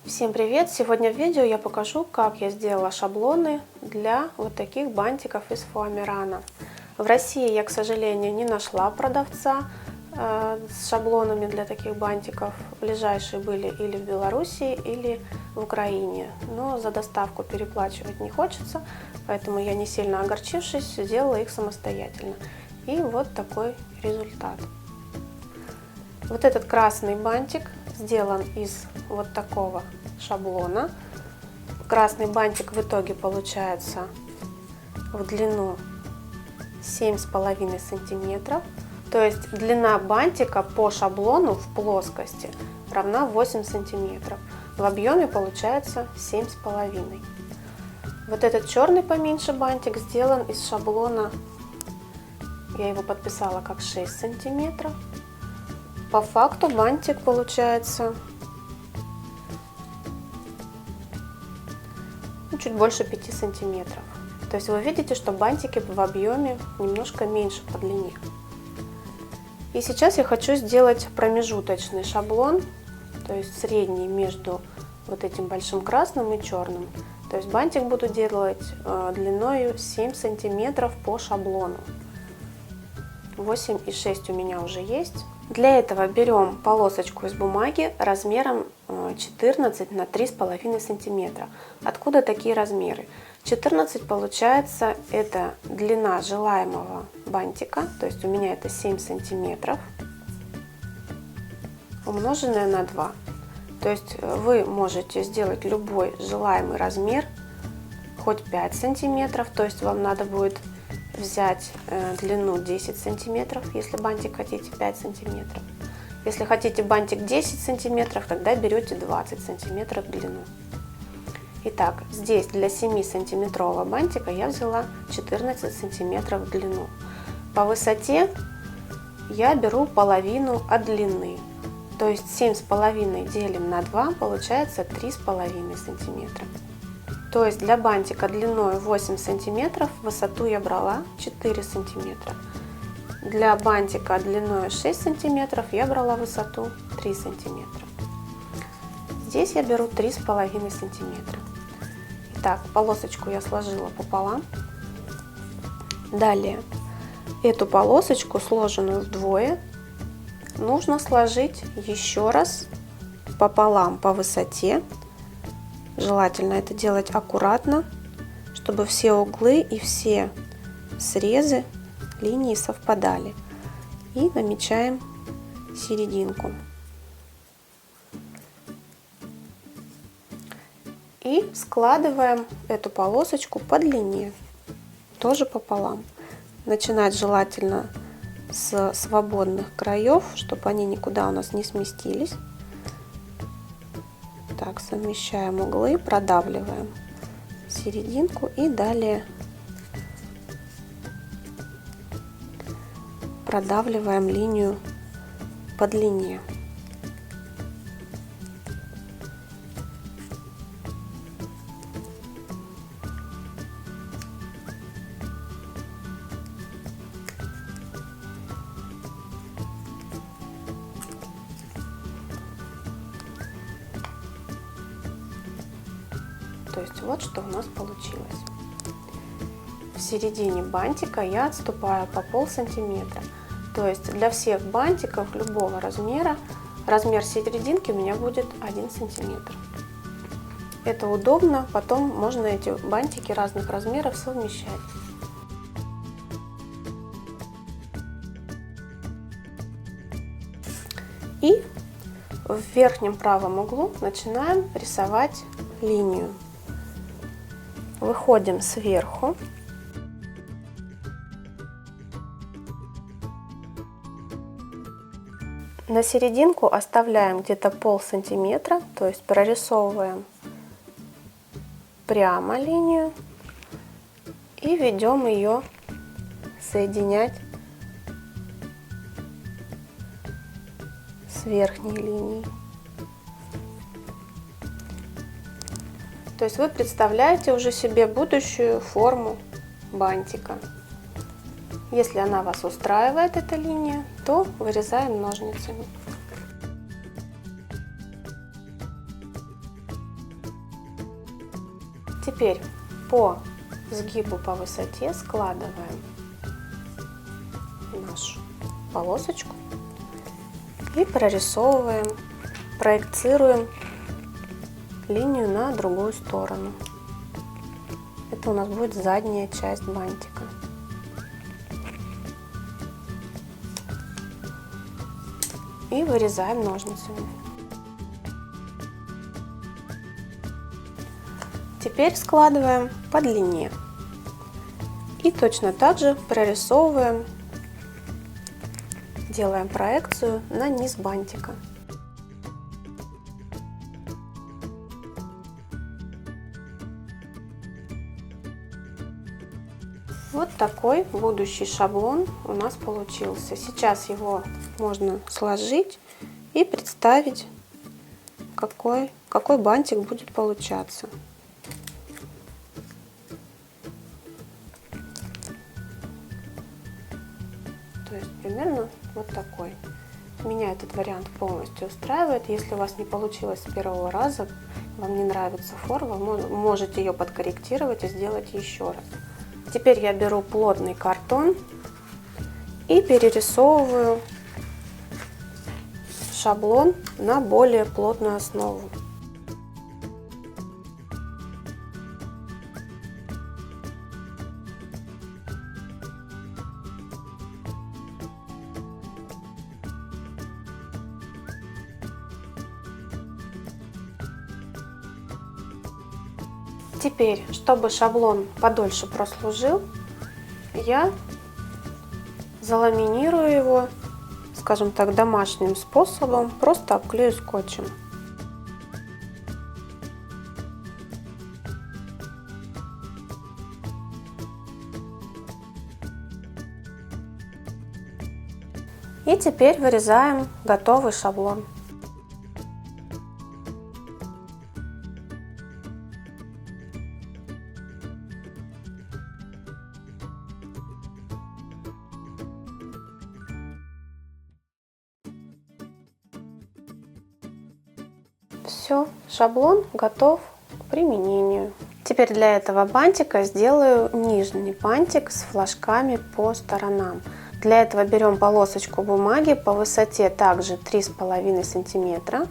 Всем привет! Сегодня в видео я покажу, как я сделала шаблоны для вот таких бантиков из фоамирана. В России я, к сожалению, не нашла продавца с шаблонами для таких бантиков. Ближайшие были или в Белоруссии, или в Украине. Но за доставку переплачивать не хочется, поэтому я, не сильно огорчившись, сделала их самостоятельно. И вот такой результат. Вот этот красный бантик сделан из вот такого шаблона. Красный бантик в итоге получается в длину 7,5 сантиметров. То есть длина бантика по шаблону в плоскости равна 8 сантиметров. В объеме получается 7,5. Вот этот черный поменьше бантик сделан из шаблона. Я его подписала как 6 сантиметров. По факту бантик получается чуть больше 5 сантиметров. То есть вы видите, что бантики в объеме немножко меньше по длине. И сейчас я хочу сделать промежуточный шаблон, то есть средний между вот этим большим красным и черным. То есть бантик буду делать длиною 7 сантиметров по шаблону. 8,6 у меня уже есть. Для этого берем полосочку из бумаги размером 14 на 3,5 сантиметра. Откуда такие размеры? 14 получается это длина желаемого бантика, то есть у меня это 7 сантиметров, умноженное на 2. То есть вы можете сделать любой желаемый размер, хоть 5 сантиметров, то есть вам надо будет взять длину 10 сантиметров, если бантик хотите 5 сантиметров. Если хотите бантик 10 сантиметров, тогда берете 20 сантиметров в длину. Итак, здесь для 7 сантиметрового бантика я взяла 14 сантиметров в длину. По высоте я беру половину от длины. То есть 7,5 делим на 2, получается 3,5 сантиметра. То есть для бантика длиной 8 сантиметров высоту я брала 4 сантиметра. Для бантика длиной 6 сантиметров я брала высоту 3 сантиметра. Здесь я беру 3,5 сантиметра. Итак, полосочку я сложила пополам. Далее эту полосочку, сложенную вдвое, нужно сложить еще раз пополам по высоте. Желательно это делать аккуратно, чтобы все углы и все срезы линии совпадали. И намечаем серединку. И складываем эту полосочку по длине, тоже пополам. Начинать желательно с свободных краев, чтобы они никуда у нас не сместились. Так, совмещаем углы, продавливаем серединку и далее продавливаем линию по длине. То есть вот что у нас получилось. В середине бантика я отступаю по полсантиметра. То есть для всех бантиков любого размера размер серединки у меня будет 1 сантиметр. Это удобно, потом можно эти бантики разных размеров совмещать. И в верхнем правом углу начинаем рисовать линию. Выходим сверху. На серединку оставляем где-то полсантиметра, то есть прорисовываем прямо линию и ведем ее соединять с верхней линией. То есть вы представляете уже себе будущую форму бантика. Если она вас устраивает, эта линия, то вырезаем ножницами. Теперь по сгибу, по высоте складываем нашу полосочку и прорисовываем, проецируем линию на другую сторону. Это у нас будет задняя часть бантика. И вырезаем ножницами. Теперь складываем по длине. И точно так же прорисовываем, делаем проекцию на низ бантика. Вот такой будущий шаблон у нас получился. Сейчас его можно сложить и представить, какой бантик будет получаться. То есть примерно вот такой. Меня этот вариант полностью устраивает. Если у вас не получилось с первого раза, вам не нравится форма, вы можете ее подкорректировать и сделать еще раз. Теперь я беру плотный картон и перерисовываю шаблон на более плотную основу. Теперь, чтобы шаблон подольше прослужил, я заламинирую его, скажем так, домашним способом, просто обклею скотчем. И теперь вырезаем готовый шаблон. Все, шаблон готов к применению. Теперь для этого бантика сделаю нижний бантик с флажками по сторонам. Для этого берем полосочку бумаги по высоте также 3,5 сантиметра,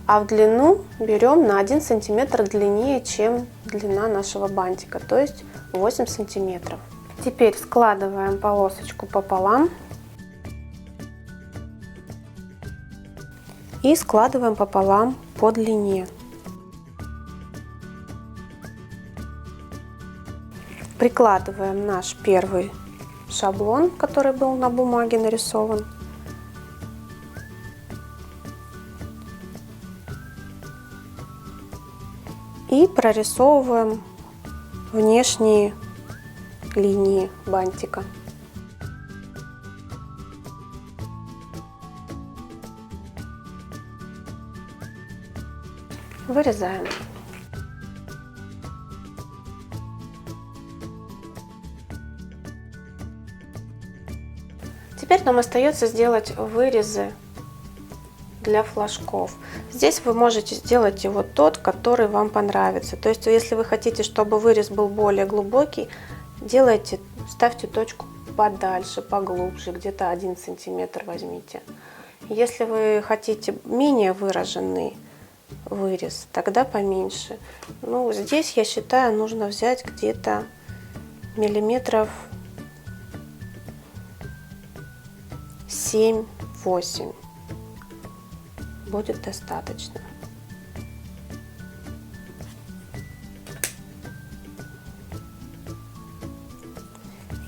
а в длину берем на 1 сантиметр длиннее, чем длина нашего бантика, то есть 8 сантиметров. Теперь складываем полосочку пополам и складываем пополам по длине. Прикладываем наш первый шаблон, который был на бумаге нарисован. И прорисовываем внешние линии бантика. Вырезаем. Теперь нам остается сделать вырезы для флажков. Здесь вы можете сделать его тот, который вам понравится. То есть, если вы хотите, чтобы вырез был более глубокий, делайте, ставьте точку подальше, поглубже, где-то 1 сантиметр возьмите. Если вы хотите менее выраженный вырез, тогда поменьше. Ну, здесь, я считаю, нужно взять где-то миллиметров 7-8. Будет достаточно.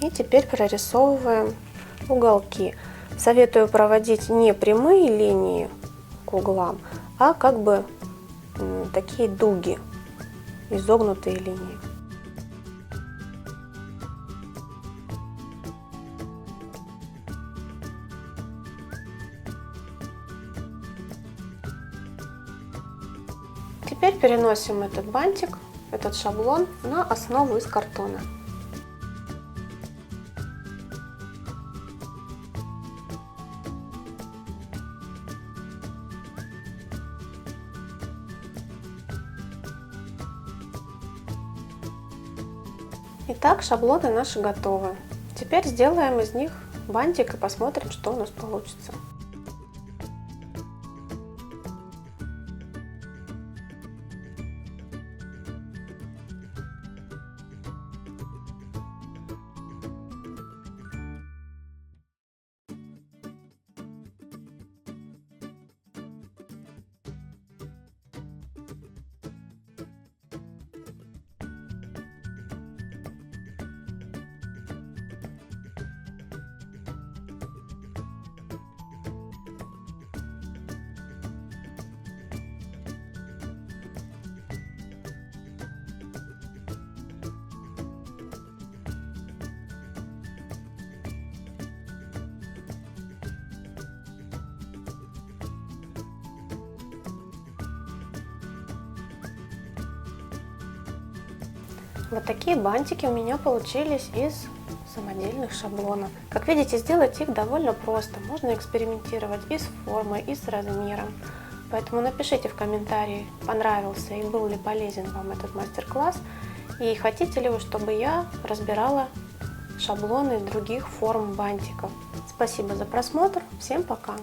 И теперь прорисовываем уголки. Советую проводить не прямые линии к углам, а как бы такие дуги, изогнутые линии. Теперь переносим этот бантик, этот шаблон на основу из картона. Итак, шаблоны наши готовы. Теперь сделаем из них бантик и посмотрим, что у нас получится. Вот такие бантики у меня получились из самодельных шаблонов. Как видите, сделать их довольно просто. Можно экспериментировать и с формой, и с размером. Поэтому напишите в комментарии, понравился и был ли полезен вам этот мастер-класс. И хотите ли вы, чтобы я разбирала шаблоны других форм бантиков. Спасибо за просмотр. Всем пока!